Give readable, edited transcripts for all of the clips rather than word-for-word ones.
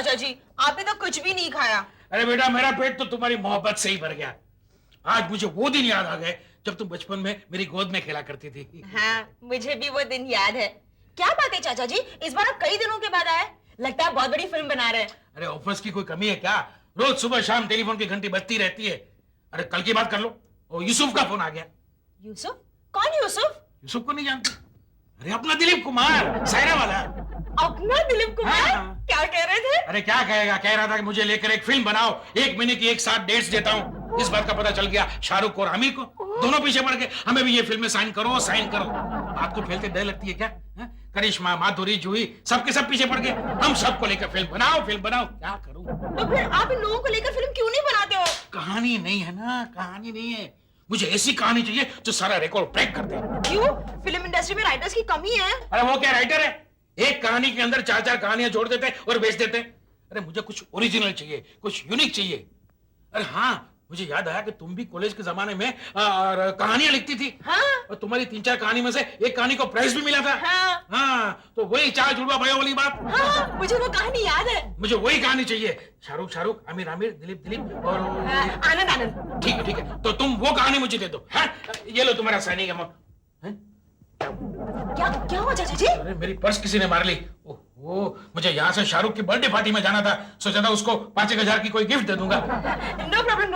चाचा जी, आपने तो कुछ भी नहीं खाया। अरे बेटा, मेरा पेट तो तुम्हारी मोहब्बत से ही भर गया। आज मुझे वो दिन याद आ गए जब तुम बचपन में मेरी गोद में खेला करती थी। हाँ, मुझे भी वो दिन याद है। क्या बात है चाचा जी, इस बार आप कई दिनों के बाद आए, लगता है बहुत बड़ी फिल्म बना रहे हैं। अरे ऑफिस की कोई कमी है क्या? रोज सुबह शाम टेलीफोन की घंटी बजती रहती है। अरे कल की बात कर लो, वो यूसुफ का फोन आ गया। यूसुफ? कौन यूसुफ? यूसुफ को नहीं जानते? अरे अपना दिलीप कुमार, सायरा वाला। अपना दिलीप कुमार? हाँ। क्या कह रहे थे? अरे क्या कहेगा, कह रहा था कि मुझे लेकर एक फिल्म बनाओ, 1 महीने की एक साथ डेट्स देता हूँ। इस बात का पता चल गया शाहरुख और आमिर को, दोनों पीछे पड़ गए, हमें भी ये फिल्म में साइन करो साइन करो। आपको खेलते डर लगती है क्या? करिश्मा, माधुरी, जूही, सबके सब पीछे पड़ गए। हम सबको लेकर फिल्म बनाओ क्या करूं? तो फिर आप इन लोगों को लेकर फिल्म क्यों नहीं बनाते हो? कहानी नहीं है ना, कहानी नहीं है। मुझे ऐसी कहानी चाहिए जो सारा रिकॉर्ड ब्रेक कर दे। क्यों? फिल्म इंडस्ट्री में राइटर्स की कमी है। अरे वो क्या राइटर है, एक कहानी के अंदर 4-4 कहानियां जोड़ देते और बेच देते। अरे मुझे कुछ ओरिजिनल चाहिए, कुछ यूनिक चाहिए। अरे हाँ, मुझे याद आया कि तुम भी कॉलेज के जमाने में कहानियां लिखती थी। हाँ? और तुम्हारी 3-4 कहानी में से एक कहानी को प्राइज भी मिला था। हाँ? हाँ, तो वही 4 जुड़वा भाइयों वाली बात। हाँ, मुझे वो कहानी याद है। मुझे वही कहानी चाहिए, शाहरुख, आमिर, दिलीप और आनंद। ठीक है, तो तुम वो कहानी मुझे दे दो। हाँ? ये लो तुम्हारा साइनिंग अमाउंट। क्या हुआ चाचा जी? अरे मेरी पर्स किसी ने मार ली। ओहो, मुझे यहाँ से शाहरुख की बर्थडे पार्टी में जाना था, सोचा था उसको 5,000 की कोई गिफ्ट दे दूंगा। नो प्रॉब्लम,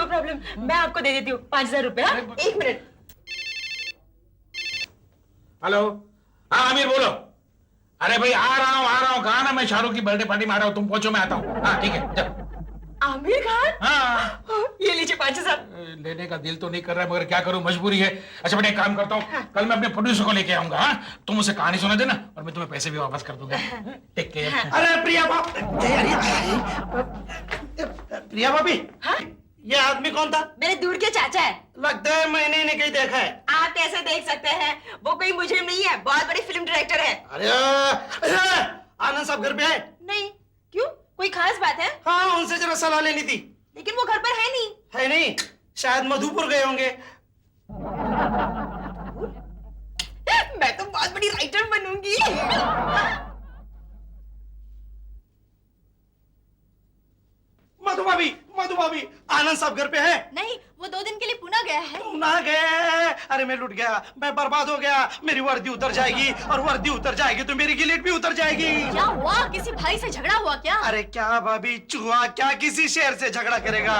मैं आपको दे देती हूँ 5,000 रुपया। 1 मिनट। हेलो, हाँ आमिर बोलो। अरे भाई आ रहा हूँ, कहा ना मैं शाहरुख की बर्थडे पार्टी में आ रहा हूँ, तुम पहुंचो मैं आता हूँ। हाँ ठीक है, जब। आमिर खान? हाँ। ये लीजिए 5,000। लेने का दिल तो नहीं कर रहा है, मगर क्या करूं, मजबूरी है। अच्छा बेटा एक काम करता हूँ, कल मैं अपने प्रोड्यूसर को लेके आऊंगा। हाँ, तुम उसे कहानी सुना देना और मैं तुम्हें पैसे भी वापस कर दूंगा। Take care. अरे प्रिया भाभी, हाँ? ये आदमी कौन था? मेरे दूर के चाचा है। लगता है मैंने इन्हें कहीं देखा है। आप कैसे देख सकते हैं, वो कोई मुजरिम नहीं है, बहुत बड़ी फिल्म डायरेक्टर है। अरे आनंद साहब घर पे है? नहीं। क्यों, कोई खास बात है? हाँ, उनसे जरा सलाह लेनी थी। लेकिन वो घर पर है नहीं। है नहीं? शायद मधुपुर गए होंगे। मैं तो बहुत बड़ी राइटर बनूंगी। मधु भाभी, आनंद साहब घर पे है? नहीं, वो 2 दिन के लिए पुणे गया है। तुम ना गए? अरे मैं लुट गया, मैं बर्बाद हो गया। मेरी वर्दी उतर जाएगी और वर्दी उतर जाएगी तो मेरी गिलेट भी उतर जाएगी। क्या हुआ, किसी भाई से झगड़ा हुआ क्या? अरे क्या भाभी, चूहा क्या किसी शेर से झगड़ा करेगा?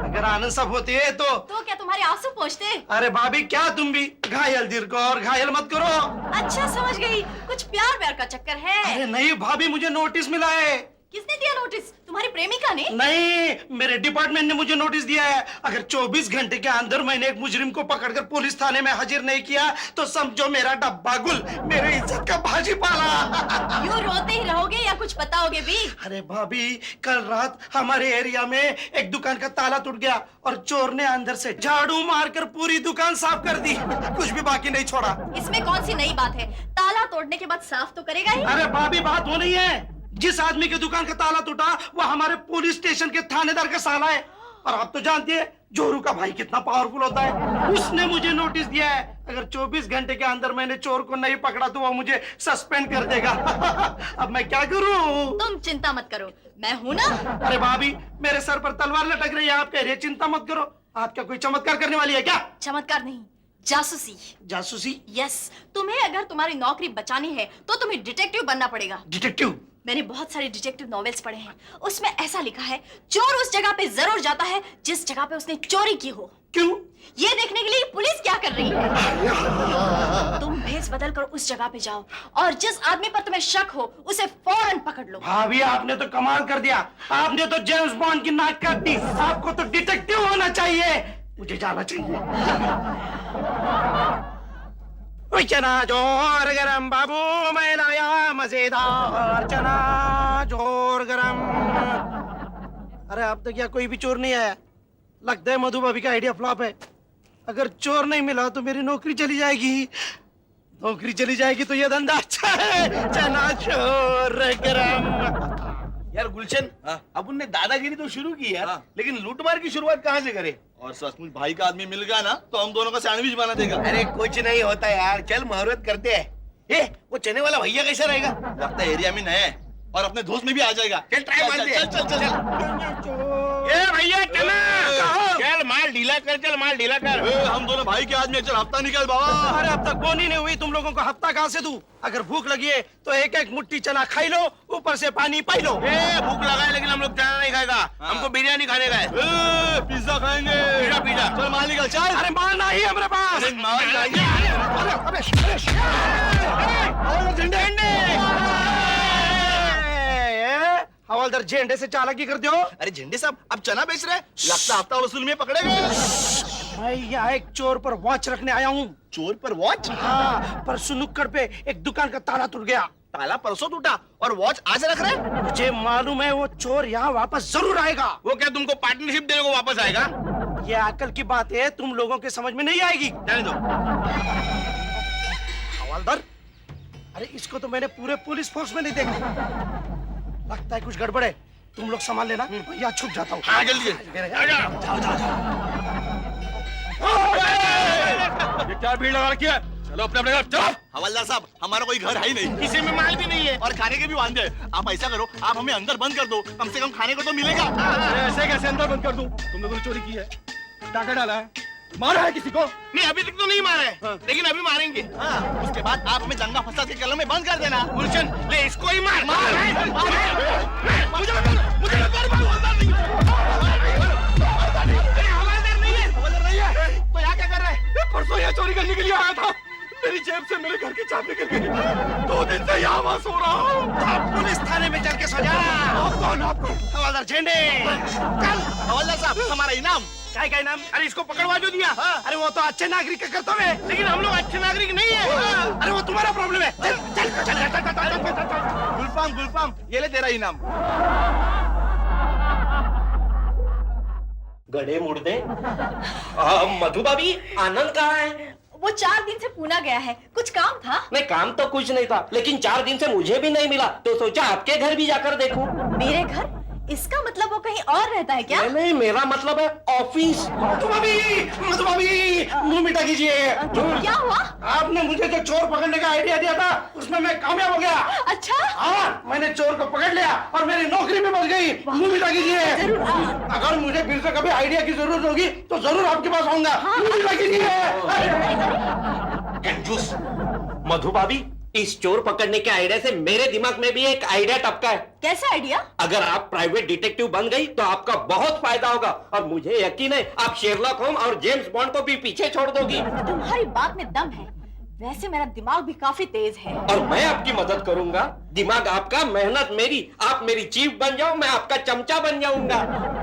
अगर आनंद साहब होते तो क्या तुम्हारे आंसू पहुंचते? अरे भाभी क्या तुम भी घायल दिल को और घायल मत करो। अच्छा समझ गई, कुछ प्यार का चक्कर है। अरे नहीं भाभी, मुझे नोटिस मिला है। किसने दिया नोटिस? तुम्हारी प्रेमिका ने? नहीं, मेरे डिपार्टमेंट ने मुझे नोटिस दिया है। अगर 24 घंटे के अंदर मैंने एक मुजरिम को पकड़कर पुलिस थाने में हाजिर नहीं किया तो समझो मेरा डब्बा गुल, मेरे इज्जत का भाजी पाला। यूं रोते ही रहोगे या कुछ बताओगे भी? अरे भाभी, कल रात हमारे एरिया में एक दुकान का ताला टूट गया और चोर ने अंदर से झाड़ू मारकर पूरी दुकान साफ कर दी, कुछ भी बाकी नहीं छोड़ा। इसमें कौन सी नई बात है? ताला तोड़ने के बाद साफ तो करेगा ही। अरे भाभी, बात हो रही है, जिस आदमी की दुकान का ताला टूटा वो हमारे पुलिस स्टेशन के थानेदार का साला है। और आप तो जानते हैं जोरू का भाई कितना पावरफुल होता है। उसने मुझे नोटिस दिया है, अगर 24 घंटे के अंदर मैंने चोर को नहीं पकड़ा तो वो मुझे सस्पेंड कर देगा। अब मैं क्या करूं? तुम चिंता मत करो, मैं हूं ना। अरे भाभी, मेरे सर पर तलवार लटक रही है, आप कह रही है चिंता मत करो। आप क्या कोई चमत्कार करने वाली है क्या? चमत्कार नहीं, जासूसी। जासूसी? यस, तुम्हें अगर तुम्हारी नौकरी बचानी है तो तुम्हें डिटेक्टिव बनना पड़ेगा। डिटेक्टिव? मैंने बहुत सारे डिटेक्टिव नॉवेल्स पढ़े हैं, उसमें ऐसा लिखा है चोर उस जगह पे जरूर जाता है जिस जगह पे उसने चोरी की हो। क्यों? ये देखने के लिए पुलिस क्या कर रही है। तुम भेस बदल कर उस जगह पे जाओ और जिस आदमी पर तुम्हें शक हो उसे फौरन पकड़ लो। भाभी, आपने तो कमाल कर दिया, आपने तो जेम्स बॉन्ड की नाक काट दी। आपको तो डिटेक्टिव होना चाहिए। मुझे जाना चाहिए। चना जोर गरम बाबू, मैं लाया मजेदार चना जोर गरम। अरे अब तक क्या कोई भी चोर नहीं आया? लगता है मधु भाभी का आइडिया फ्लॉप है। अगर चोर नहीं मिला तो मेरी नौकरी चली जाएगी। नौकरी चली जाएगी तो ये धंधा अच्छा है, चना जोर गरम। यार गुलशन, अपन ने दादागिरी तो शुरू की यार, लेकिन लूटमार की शुरुआत कहाँ से करे? और सचमुच भाई का आदमी मिल गया ना तो हम दोनों का सैंडविच बना देगा। अरे कुछ नहीं होता यार, चल मुहूर्त करते हैं। ए, वो चने वाला भैया कैसा रहेगा? लगता है एरिया में नया है और अपने दोस्त में भी आ जाएगा। चल ट्राई मार दे। चल। ए भैया चल कहाँ? चल माल ढीला कर, चल माल ढीला कर। हम दोनों भाई के आदमी, चल हफ्ता निकल बाबा। अरे अब तक बोनी नहीं हुई, तुम लोगों को हफ्ता कहाँ से दूं? अगर भूख लगी है तो एक एक मुट्ठी चना खाई लो, ऊपर से पानी पी लो। ए भूख लगा है लेकिन हम लोग चना नहीं खाएगा, हमको बिरयानी खाने का है। पिज्जा खाएंगे। पिज्जा। चल माल निकल चल। अरे माल नहीं है हमारे पास। अरे माल चाहिए। हवालदार झंडे से चालाकी करते हो? अरे झंडे साहब अब चना बेच रहे हैं, लगता हफ्ता वसूल में पकड़े गए। मैं यहाँ एक चोर पर वॉच रखने आया हूँ। चोर पर वॉच? हाँ, परसों नुक्कड़ पे एक दुकान का ताला टूट गया। ताला परसों टूटा और वॉच आज रख रहे? मुझे मालूम है वो चोर यहाँ वापस जरूर आएगा। वो क्या तुमको पार्टनरशिप देने को वापस आएगा? ये अकल की बात है, तुम लोगों के समझ में नहीं आएगी। जाने दो। हवालदार, अरे इसको तो मैंने पूरे पुलिस फोर्स में नहीं देखा। लगता है कुछ गड़बड़ है, तुम लोग संभाल लेना, मैं यहाँ छुप जाता हूँ। हाँ जल्दी। जाओ जाओ जाओ। ये क्या भीड़ लगा रखी है? चलो अपने अपने घर चलो। हवलदार साहब हमारा कोई घर है ही नहीं, किसी में माल भी नहीं है और खाने के भी वांदे हैं। आप ऐसा करो, आप हमें अंदर बंद कर दो, कम से कम खाने को तो मिलेगा। ऐसे कैसे अंदर बंद कर दूं? तुम लोगों ने चोरी की है, डाका डाला है, मारा है किसी को? नहीं अभी तक तो नहीं मारा है, लेकिन अभी मारेंगे। हाँ, उसके बाद आप हमें दंगा फसाद के कलम में बंद कर देना। गुलशन ले इसको ही मार। मुझे हवलदार नहीं है। तो यहाँ क्या कर रहा है? परसों यहाँ चोरी करने के लिए आया था, मेरी जेब से मेरे घर की चाबी निकल गई। 2 दिन से यहाँ वहाँ सो रहा हूँ। पुलिस थाने में चल के सो जा। कौन आपको? हवालदार झंडे। चल हवलदार साहब हमारा इनाम। क्या क्या नाम? अरे इसको पकड़वा जो दिया। अरे वो तो अच्छे नागरिक का कर्तव्य है। लेकिन हम लोग अच्छे नागरिक नहीं है। अरे वो तुम्हारा प्रॉब्लम है। चल चल चल चल चल चल चल चल। गुलफाम ये ले तेरा इनाम। गड़े मुर्दे। मधु भाभी, आनंद कहाँ है? वो 4 दिन से पूना गया है, कुछ काम था। नहीं काम तो कुछ नहीं था, लेकिन 4 दिन से मुझे भी नहीं मिला, तो सोचा आपके घर भी जाकर देखूं। मेरे घर? इसका मतलब वो कहीं और रहता है क्या? नहीं, मेरा मतलब है ऑफिस। मधु भाभी, मुंह मीठा कीजिए। क्या हुआ? आपने मुझे जो चोर पकड़ने का आइडिया दिया था, उसमें मैं कामयाब हो गया। अच्छा? हाँ, मैंने चोर को पकड़ लिया और मेरी नौकरी में बच गई। मुंह मीठा कीजिए। जरूर। अगर मुझे फिर से कभी आइडिया की जरूरत होगी तो जरूर आपके पास आऊंगा। मुंह मीठा कीजिए। कंजूस। मधु भाभी, इस चोर पकड़ने के आइडिया से मेरे दिमाग में भी एक आइडिया टपका है। कैसा आइडिया? अगर आप प्राइवेट डिटेक्टिव बन गई तो आपका बहुत फायदा होगा, और मुझे यकीन है आप शेरलॉक होम और जेम्स बॉन्ड को भी पीछे छोड़ दोगी। तुम्हारी बात में दम है, वैसे मेरा दिमाग भी काफी तेज है। और मैं आपकी मदद करूंगा। दिमाग आपका, मेहनत मेरी। आप मेरी चीफ बन जाओ, मैं आपका चमचा बन जाऊंगा।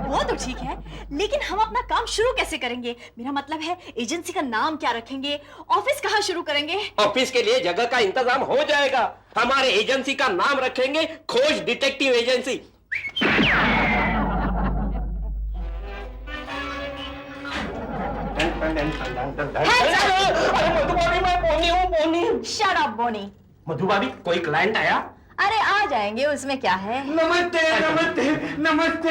वो तो ठीक है, लेकिन हम अपना काम शुरू कैसे करेंगे? मेरा मतलब है एजेंसी का नाम क्या रखेंगे, ऑफिस कहाँ शुरू करेंगे? ऑफिस के लिए जगह का इंतजाम हो जाएगा। हमारे एजेंसी का नाम रखेंगे खोज detective agency. Shut up, Bonnie. मधु भाभी, कोई क्लाइंट आया? अरे आ जाएंगे, उसमें क्या है? नमस्ते नमस्ते नमस्ते।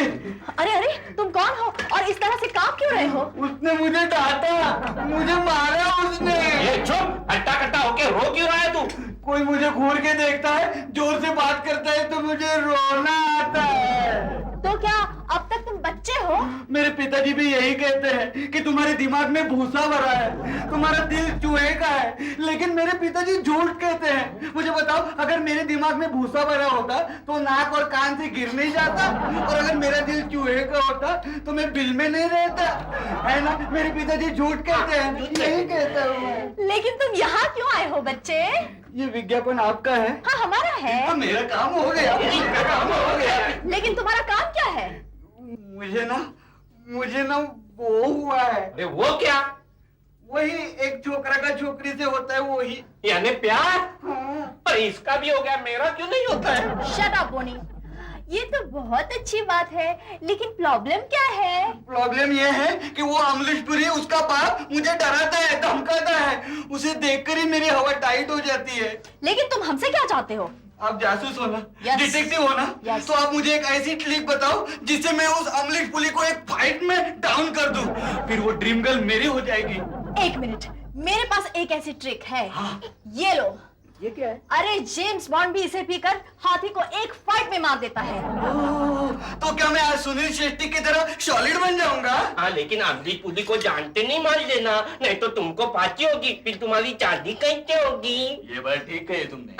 अरे अरे, तुम कौन हो और इस तरह से काम क्यों रहे हो? उसने मुझे डांटा, मुझे मारा उसने। ये चुप, हट्टा कट्टा होके रो क्यों रहा है तू? कोई मुझे घूर के देखता है, जोर से बात करता है तो मुझे रोना आता है। तो क्या अब तक तुम बच्चे हो? मेरे पिताजी भी यही कहते हैं कि तुम्हारे दिमाग में भूसा भरा है, तुम्हारा दिल चूहे का है, लेकिन मेरे पिताजी झूठ कहते हैं। मुझे बताओ, अगर मेरे दिमाग में भूसा भरा होता तो नाक और कान से गिर नहीं जाता, और अगर मेरा दिल चूहे का होता तो मैं बिल में नहीं रहता, है ना? मेरे पिताजी झूठ कहते हैं, यही कहता हूँ मैं। लेकिन तुम यहाँ क्यों आए हो बच्चे? ये विज्ञापन आपका है? हाँ हमारा है। मेरा काम हो गया, मेरा काम हो गया। लेकिन तुम्हारा काम क्या है? मुझे ना वो हुआ है। अरे वो क्या? वही एक छोकरा का छोकरी से होता है, वही। यानी प्यार? हाँ। पर इसका भी हो गया, मेरा क्यों नहीं होता है? शट अप बोनी, ये तो बहुत अच्छी बात है, लेकिन प्रॉब्लम क्या है? प्रॉब्लम ये है कि वो अमरीशपुरी, उसका बाप, मुझे डराता है, धमकाता है। उसे देखकर ही मेरी हवा टाइट हो जाती है। लेकिन तुम हमसे क्या चाहते हो? आप जासूस हो ना, Yes. डिटेक्टिव हो ना, Yes. तो आप मुझे एक ऐसी ट्रिक बताओ जिससे मैं उस अमरीशपुरी को एक फाइट में डाउन कर दूं, फिर वो ड्रीम गर्ल मेरी हो जाएगी। 1 मिनट, मेरे पास एक ऐसी ट्रिक है। ये लो। ये क्या है? अरे जेम्स बॉन्ड भी इसे पीकर हाथी को एक फाइट में मार देता है। तो क्या मैं आज सुनील शेट्टी की तरह सॉलिड बन जाऊंगा? हाँ, लेकिन आंधी पुली को जानते नहीं मान लेना, नहीं तो तुमको पाची होगी, फिर तुम्हारी शादी कैसे होगी? ये बात ठीक है तुमने।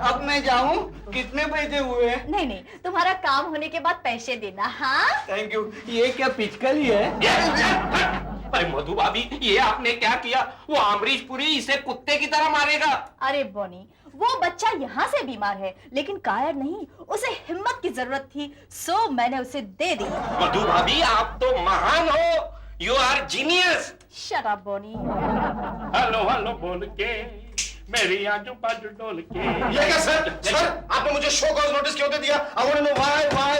अब मैं जाऊं? कितने पैसे हुए? नहीं नहीं, तुम्हारा काम होने के बाद पैसे देना। हाँ थैंक यू। ये क्या पिचकली है? अरे मधु भाभी, ये आपने क्या किया? वो अमरीश पुरी इसे कुत्ते की तरह मारेगा। अरे बोनी, वो बच्चा यहाँ से बीमार है लेकिन कायर नहीं, उसे हिम्मत की जरूरत थी, सो मैंने उसे दे दी। मधु भाभी, आप तो महान हो, you are genius. Shut up Bonnie. Hello hello बोल के मेरी आजू बाजू डोल के। ये क्या सर? सर, आपने मुझे शो कॉज नोटिस क्यों दे दिया? I want to know why? Why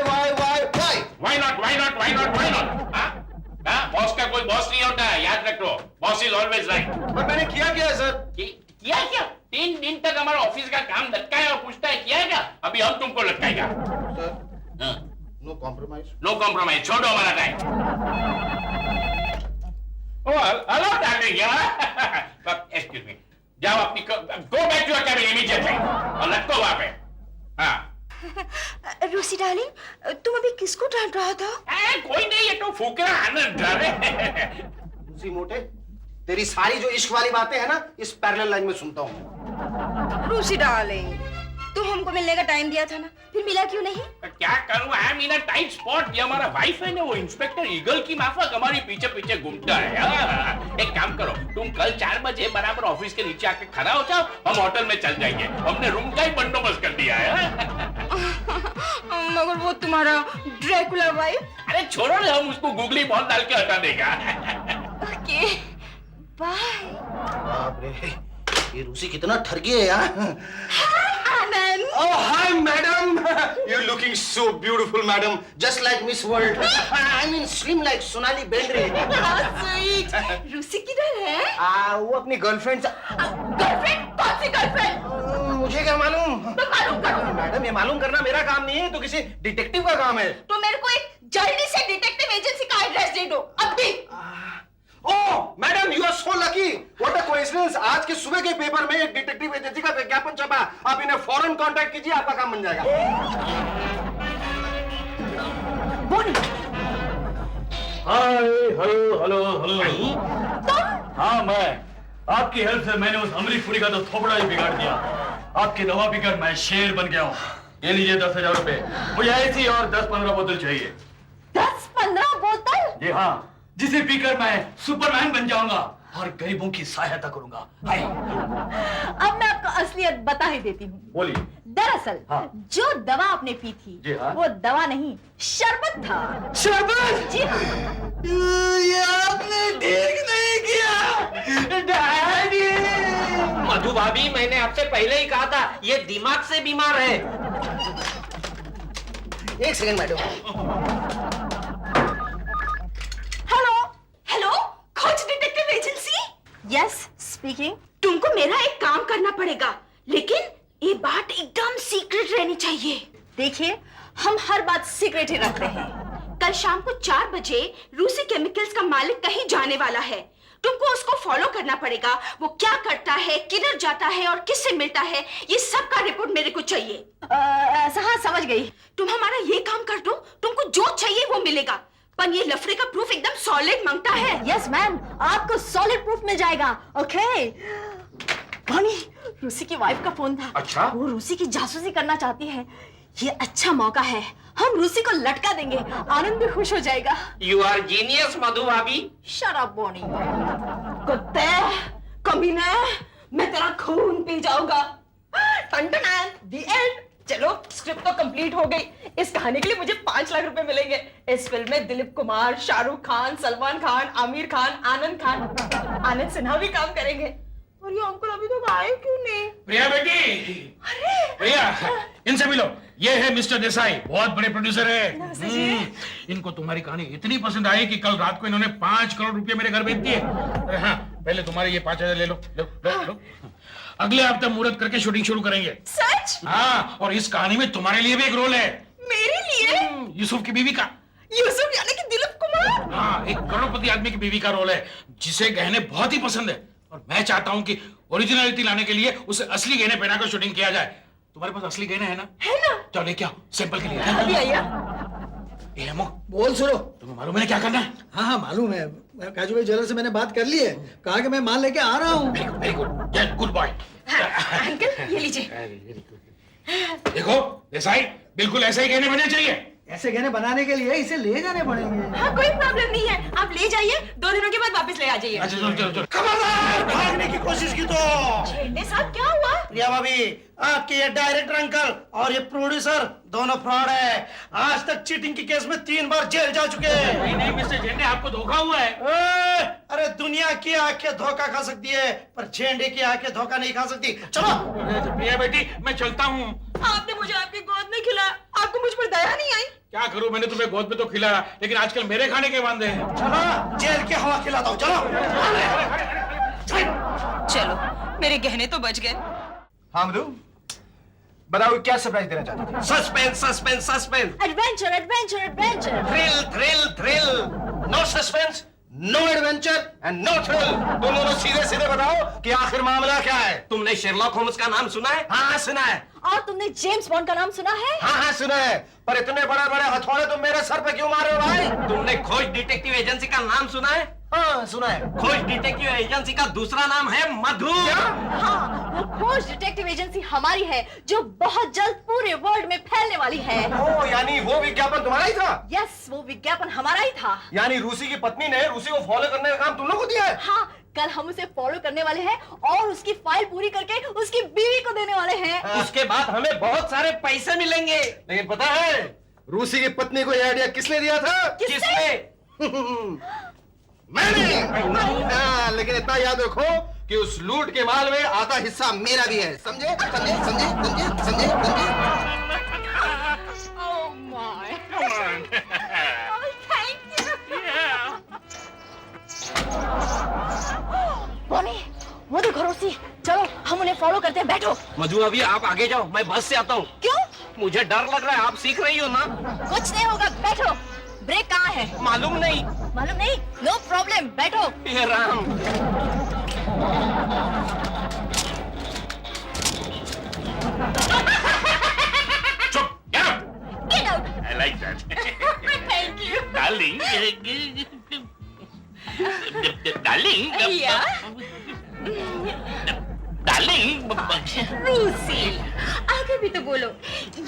not? Boss का कोई बॉस नहीं होता है, याद रखो। Boss is always right. पर मैंने किया क्या है सर? किया क्या? 3 दिन तक हमारा ऑफिस का काम लटकाया और पूछता है किया क्या? अभी हम तुमको लटकाएगा। No compromise. नो कॉम्प्रोमाइज, छोड़ो हमारा time. Hello darling, excuse me, जाओ अपनी go back to your cabin immediately और लटको वहां पे। हाँ रूसी डार्लिंग, तुम अभी किसको डांट रहा था? कोई नहीं, ये तो फुकरा आनंद रहे। उसी मोटे, तेरी सारी जो इश्क वाली बातें हैं ना, इस पैरेलल लाइन में सुनता हूँ। रूसी डार्लिंग, तुम हमको मिलने का टाइम दिया था ना, फिर मिला क्यों नहीं? क्या करूं, I am in a tight spot. ये हमारा वाइफ है ना, वो इंस्पेक्टर ईगल की माफक हमारी पीछे पीछे घूमता है। एक काम करो, तुम कल 4 बजे बराबर ऑफिस के नीचे आके खड़ा हो जाओ, हम होटल में चल जाएंगे। हमने रूम का ही बंदोबस्त कर दिया है। मगर वो तुम्हारा ड्रैकुला वाइफ। अरे छोड़ो ना, हम उसको गूगली बॉल डाल के हटा देगा। Okay bye. बाप रे, ये रूसी कितना ठगी है यार। Anand, Oh, hi, madam. You're looking so beautiful, madam. Just like Miss World. I mean, slim like Sonali Bendre. Sweet. रूसी किधर है? वो अपनी गर्लफ्रेंड से। गर्लफ्रेंड? कौन सी गर्लफ्रेंड? मुझे क्या मालूम? तो मालूम करो। मैडम, ये मालूम करना मेरा काम नहीं है, तो किसी डिटेक्टिव का काम है। तो मेरे को एक जल्दी से डिटेक्टिव एजेंसी का एड्रेस दे दो अभी। ओह, madam, you are so lucky. What a coincidence. आज के सुबह के पेपर में एक डिटेक्टिव एजेंसी का विज्ञापन छपा। आप इन्हें फौरन कांटेक्ट कीजिए, आपका काम बन जाएगा। बोनी, हाय, हेलो। हाँ, मैं आपकी हेल्प से मैंने उस अमरीश पुरी का तो थोपड़ा ही बिगाड़ दिया। आपकी दवा पीकर मैं शेर बन गया हूँ। ये लीजिए 10,000 रुपए। मुझे ऐसी और 10-15 बोतल चाहिए। 10-15 बोतल? जी हाँ, जिसे पीकर मैं सुपरमैन बन जाऊंगा और गरीबों की सहायता करूंगा। हाय। अब मैं आपको असलियत बता ही देती हूँ। बोलिए। दरअसल हाँ। जो दवा आपने पी थी, जी हाँ। वो दवा नहीं, शरबत था। शरबत? जी हाँ। ये आपने ठीक नहीं किया, डैडी। मधु भाभी, मैंने आपसे पहले ही कहा था, ये दिमाग से बीमार है। एक सेकंड मैडम। हेलो, खोज डिटेक्टिव एजेंसी। Yes, speaking. तुमको मेरा एक काम करना पड़ेगा, लेकिन ये बात एकदम सीक्रेट रहनी चाहिए। देखिए, हम हर बात सीक्रेट ही रखते हैं। कल शाम को 4 बजे रूसी केमिकल्स का मालिक कहीं जाने वाला है। तुमको उसको फॉलो करना पड़ेगा। वो क्या करता है, किधर जाता है और किससे मिलता है, ये सब का रिपोर्ट मेरे को चाहिए। हाँ, समझ गई। तुम हमारा ये काम कर दो, तुमको जो चाहिए वो मिलेगा, पर ये लफड़े का प्रूफ एकदम सॉलिड मांगता है। यस मैम, आपको सॉलिड प्रूफ मिल जाएगा। ओके। बॉनी, रूसी की वाइफ का फोन था। अच्छा? वो रूसी की जासूसी करना चाहती है। ये अच्छा मौका है, हम रूसी को लटका देंगे, आनंद भी खुश हो जाएगा। यू आर जीनियस मधु भाभी। Shut up Bonnie. कुत्ते, कमीने, मैं तेरा खून पी जाऊंगा। The end। चलो, स्क्रिप्ट तो कंप्लीट हो गई। इस कहानी के लिए मुझे 5 लाख रुपए मिलेंगे। इस फिल्म में दिलीप कुमार, शाहरुख खान, सलमान खान, आमिर खान, आनंद खान, आनंद सिन्हा भी काम करेंगे। और ये अंकल अभी तक आए क्यों नहीं? प्रिया बेटी। अरे प्रिया, इनसे मिलो। ये है मिस्टर देसाई, बहुत बड़े प्रोड्यूसर है। इनको तुम्हारी कहानी इतनी पसंद आई कि कल रात को इन्होंने 5 करोड़ रुपए मेरे घर भेज दिए। अरे हाँ, पहले तुम्हारे ये 5,000 ले लो। लो। अगले हफ्ते मुहूर्त करके शूटिंग शुरू करेंगे। सच? हाँ, और इस कहानी में तुम्हारे लिए भी एक रोल है। मेरे लिए? यूसुफ की बीवी का। यूसुफ यानी कि दिलीप कुमार? हाँ, एक करोड़पति आदमी की बीवी का रोल है, जिसे गहने बहुत ही पसंद है। और मैं चाहता हूँ कि ओरिजिनलिटी लाने के लिए उसे असली गहने पहना कर शूटिंग किया जाए। तुम्हारे पास असली गहने है ना? है ना? चलो लेके आओ, सैंपल के लिए। अभी आइए। ए हेमो, बोल सुनो। तुम्हें मालूम है क्या करना है? हाँ हाँ मालूम है, काजू भाई ज्वेलर से मैंने बात कर ली है, कहा कि मैं माल लेके आ रहा हूँ। Very good, good boy. Uncle ये लीजिए। देखो देसाई, बिल्कुल ऐसे ही गहने बने चाहिए। ऐसे गहने बनाने के लिए इसे ले जाने पड़ेंगे। हाँ कोई प्रॉब्लम नहीं है, आप ले जाइए, 2 दिनों के बाद वापस ले आ जाइए। अच्छा चलो चलो चलो। खबरदार, भागने की कोशिश की तो। झेंडे साहब क्या हुआ? प्रिया भाभी, आपके ये डायरेक्टर अंकल और ये प्रोड्यूसर दोनों फ्रॉड है। आज तक चीटिंग के केस में 3 बार जेल जा चुके हैं। नहीं नहीं मिस्टर झेंडे, आपको धोखा हुआ है। अरे दुनिया की आंखें धोखा खा सकती है, पर झेंडे की आंखें धोखा नहीं खा सकती। चलो प्रिया बेटी, मैं चलता हूँ। आपने मुझे आपकी गोद में खिलाया, आपको मुझ पर दया नहीं आई? क्या करूं, मैंने तुम्हें गोद में तो खिलाया, लेकिन आजकल मेरे खाने के वांदे हैं। चलो जेल की हवा खिलाता हूँ, चलो। चलो मेरे गहने तो बच गए। हाँ मधु, बताओ क्या सरप्राइज देना चाहते थे? Suspense suspense suspense, adventure adventure adventure. Thrill thrill thrill. No suspense, no adventure and no thrill. तुम दोनों सीधे सीधे बताओ कि आखिर मामला क्या है। तुमने शेरलॉक होम्स का नाम सुना है? हाँ सुना है। और तुमने जेम्स बॉन्ड का नाम सुना है? हाँ हाँ सुना है, पर इतने बड़े बड़े हथौड़े तुम मेरे सर पे क्यों मार रहे हो भाई? तुमने खोज डिटेक्टिव एजेंसी का नाम सुना है? हाँ सुना है। खोज डिटेक्टिव एजेंसी का दूसरा नाम है मधु। हाँ, वो खोज डिटेक्टिव एजेंसी हमारी है, जो बहुत जल्द पूरे वर्ल्ड में फैलने वाली है। ओ, यानी वो विज्ञापन तुम्हारा ही था? यस, वो विज्ञापन हमारा ही था। यानी रूसी की पत्नी ने रूसी को फॉलो करने का काम तुम लोग को दिया है? हाँ, कल हम उसे फॉलो करने वाले हैं और उसकी फाइल पूरी करके उसकी बीवी को देने वाले हैं। उसके बाद हमें बहुत सारे पैसे मिलेंगे। लेकिन पता है रूसी की पत्नी को यह आइडिया किसने दिया था? किसने? मैंने। हाँ, लेकिन इतना याद रखो कि उस लूट के माल में आधा हिस्सा मेरा भी है। समझे समझे समझे समझे समझे समझे। Oh my. Oh, thank you. Bonnie, वो देखो रोसी, चलो हम उन्हें फॉलो करते हैं, बैठो। मधु अभी आप आगे जाओ, मैं बस से आता हूँ। क्यों? मुझे डर लग रहा है, आप सीख रही हो ना? कुछ नहीं होगा, बैठो। ब्रेक कहाँ है? मालूम नहीं। मालूम नहीं? नो प्रॉब्लम, बैठो। ये राम। चुप, get out. Get out. I like that. Thank you. Darling. Darling. Yeah. Darling. रूसी, आगे भी तो बोलो।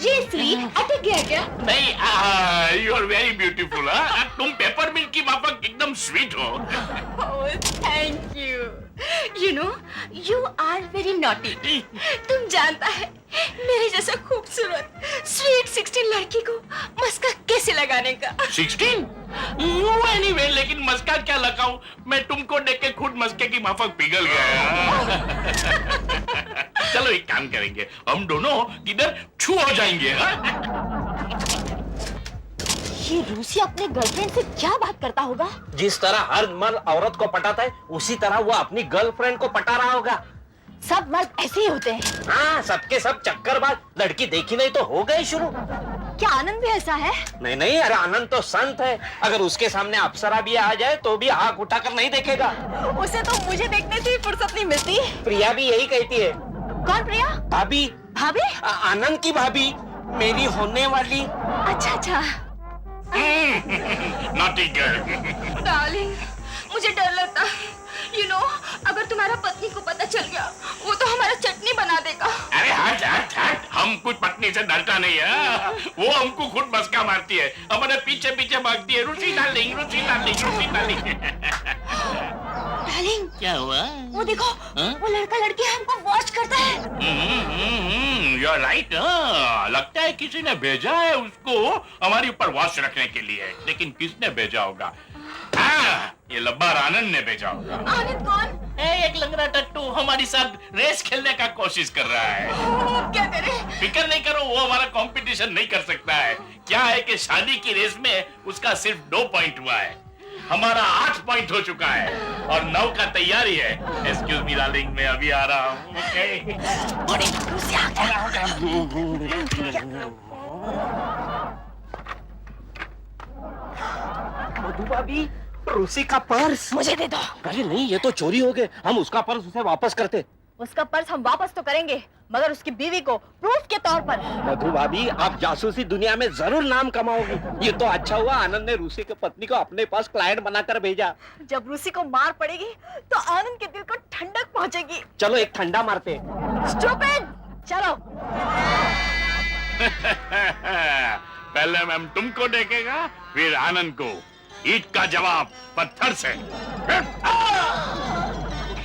ये स्वीट अटक गया क्या? नहीं, you are very beautiful. तुम पेपर मिल्क की माफक एकदम स्वीट हो। Oh, thank you. You know, you are very naughty. तुम जानता है, मेरे जैसा खूबसूरत स्वीट 16 लड़की को मस्का कैसे लगाने का? 16? Anyway, लेकिन मस्का क्या लगाऊं? मैं तुमको देख के खुद मस्के की माफक पिघल गया। चलो एक काम करेंगे, हम दोनों किधर छू हो जाएंगे। ये रूसी अपने गर्लफ्रेंड से क्या बात करता होगा? जिस तरह हर मर्द औरत को पटाता है, उसी तरह वो अपनी गर्लफ्रेंड को पटा रहा होगा। सब मर्द ऐसे ही होते हैं। हाँ, सबके सब चक्करबाज। लड़की देखी नहीं तो हो गई शुरू। क्या आनंद भी ऐसा है? नहीं नहीं, अरे आनंद तो संत है। अगर उसके सामने अप्सरा भी आ जाए तो भी आंख उठाकर नहीं देखेगा। उसे तो मुझे देखने से ही फुर्सत नहीं मिलती। प्रिया भी यही कहती है। कौन प्रिया? भाभी। भाभी? आनंद की भाभी, मेरी होने वाली। अच्छा अच्छा। Naughty girl. डार्लिंग, मुझे डर लगता है। You know, अगर तुम्हारा पत्नी को पता चल गया, वो तो हमारा चटनी बना देगा। अरे हट हट हट, हम कुछ पत्नी से डरता नहीं है। वो हमको खुद मस्का मारती है, हमारे पीछे पीछे भागती है। रूसी डार्लिंग, रूसी डार्लिंग, रूसी डार्लिंग। डार्लिंग, क्या हुआ? वो देखो, वो लड़का लड़की हमको वॉच करता है। You are right. लगता है किसी ने भेजा है उसको हमारे ऊपर वॉच रखने के लिए, लेकिन किसने भेजा होगा? ये लब्बार आनंद ने भेजा होगा। आनंद कौन? एक लंगड़ा टट्टू हमारे साथ रेस खेलने का कोशिश कर रहा है। क्या करें? फिक्र नहीं करो, वो हमारा कंपटीशन नहीं कर सकता है। क्या है कि शादी की रेस में उसका सिर्फ 2 पॉइंट हुआ है, हमारा 8 पॉइंट हो चुका है और 9 का तैयारी है। एक्सक्यूज मी डार्लिंग, मैं अभी आ रहा हूँ। मधु भाभी, रूसी का पर्स मुझे दे दो। अरे नहीं, ये तो चोरी हो गए। हम उसका पर्स उसे वापस करते। उसका पर्स हम वापस तो करेंगे, मगर उसकी बीवी को प्रूफ के तौर पर। मधु भाभी, आप जासूसी दुनिया में जरूर नाम कमाओगी। ये तो अच्छा हुआ आनंद ने रूसी की पत्नी को अपने पास क्लाइंट बनाकर भेजा। जब रूसी को मार पड़ेगी तो आनंद के दिल को ठंडक पहुंचेगी। चलो एक ठंडा मारते। स्टूपिड, चलो। पहले मैम तुमको देखेगा, फिर आनंद को। ईंट का जवाब पत्थर से।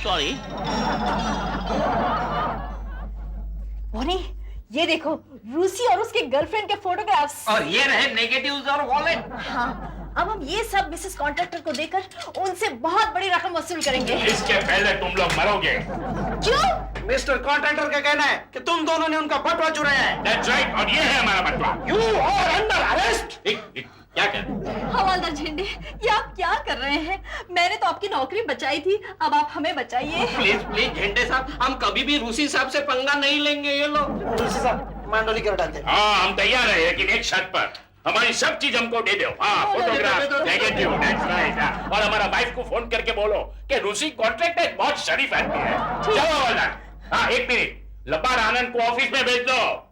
सॉरी। बोनी, ये देखो रूसी और उसके गर्लफ्रेंड के फोटोग्राफ्स। और ये रहे नेगेटिव्स और वॉलेट। हाँ, अब हम ये सब मिसेस कॉन्ट्रैक्टर को देकर उनसे बहुत बड़ी रकम वसूल करेंगे। इसके पहले तुम लोग मरोगे। क्यों? मिस्टर कॉन्ट्रैक्टर का कहना है कि तुम दोनों ने उनका बटवा चुराया है। That's right, और ये है हमारा बटवा। You are under arrest. क्या कर रहे हो? हवालदार झंडे, ये आप क्या कर रहे हैं? मैंने तो आपकी नौकरी बचाई थी, अब आप हमें बचाइए। प्लीज प्लीज झंडे साहब, हम कभी भी रूसी साहब से पंगा नहीं लेंगे। ये लो। साहब मांडोली कर डालते हैं। हाँ, हम तैयार हैं, लेकिन एक शर्त पर। हमारी सब चीज हमको दे दो। हाँ, फोटोग्राफ, नेगेटिव, दैट्स राइट। और हमारा वाइफ को फोन करके बोलो कि रूसी कॉन्ट्रैक्टर बहुत शरीफ आदमी है। चलो हवलदार। हाँ, एक मिनट, लबार आनंद को ऑफिस में भेज दो।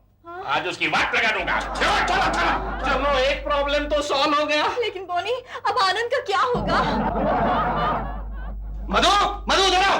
आज उसकी वाट लगा दूंगा। चलो चलो चलो। चलो, एक प्रॉब्लम तो सॉल्व हो गया। लेकिन बोनी, अब आनंद का क्या होगा? मधु, मधु उधर आओ।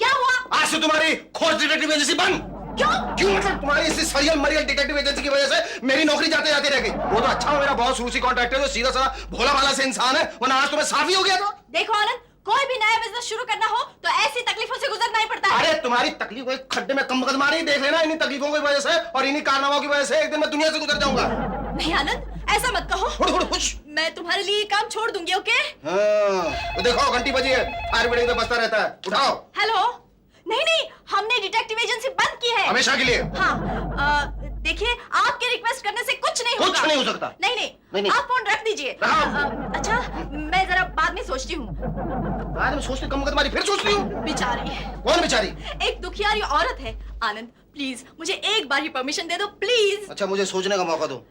क्या हुआ? आज से तुम्हारी खोज डिटेक्टिव एजेंसी बंद। क्यों? क्यों मतलब तुम्हारी इसी सरियल मरियल डिटेक्टिव एजेंसी की वजह से मेरी नौकरी जाते जाते रह गई। वो तो अच्छा हो मेरा बॉस रूसी कॉन्ट्रैक्टर जो सीधा साधा भोला भाला से इंसान है, वरना आज तुम्हें साफ ही हो गया था। देखो आनंद, कोई भी नया बिजनेस शुरू करना हो तो ऐसी तकलीफों से गुजरना ही पड़ता है। अरे तुम्हारी तकलीफ को एक खड्डे में कदमारी देख लेना। इन्हीं तकलीफों की वजह से और इन्हीं कारनामों की वजह से एक दिन मैं दुनिया से गुजर जाऊंगा। नहीं आनंद, ऐसा मत कहो। हुड़ हुड़ हुश। मैं तुम्हारे लिए ये काम छोड़ दूंगी, ओके? हाँ, तो देखो घंटी बजी है, फायर ब्रिगेड में बजता रहता है, उठाओ। हेलो? नहीं नहीं, हमने डिटेक्टिव एजेंसी बंद की है। हमेशा के लिए। हाँ, देखिए, आपके रिक्वेस्ट करने से कुछ नहीं होगा। कुछ नहीं हो सकता। नहीं नहीं, नहीं, नहीं। आप फोन रख दीजिए। रखो। अच्छा, मैं जरा बाद में सोचती हूँ। बाद में सोचती कम तुम्हारी फिर सोचती हूँ। बेचारी, कौन बेचारी? एक दुखियारी औरत है। आनंद प्लीज मुझे एक बार ही परमिशन दे दो, प्लीज। अच्छा, मुझे सोचने का मौका दो।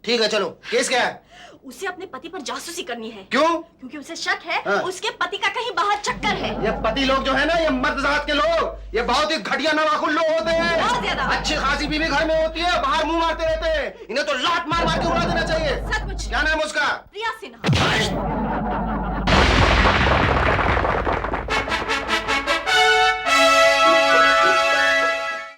ठीक है, चलो। केस क्या है? उसे अपने पति पर जासूसी करनी है। क्यों? क्योंकि उसे शक है हाँ। उसके पति का कहीं बाहर चक्कर है। ये पति लोग जो है ना, ये मर्द जात के लोग, ये बहुत ही घटिया नवाखुन लोग होते हैं। बहुत ज्यादा। अच्छी खासी बीवी घर में होती है, बाहर मुंह मारते रहते हैं। इन्हें तो लात मार मार के उड़ा देना चाहिए। सचमुच। क्या नाम है उसका? प्रिया सिन्हा।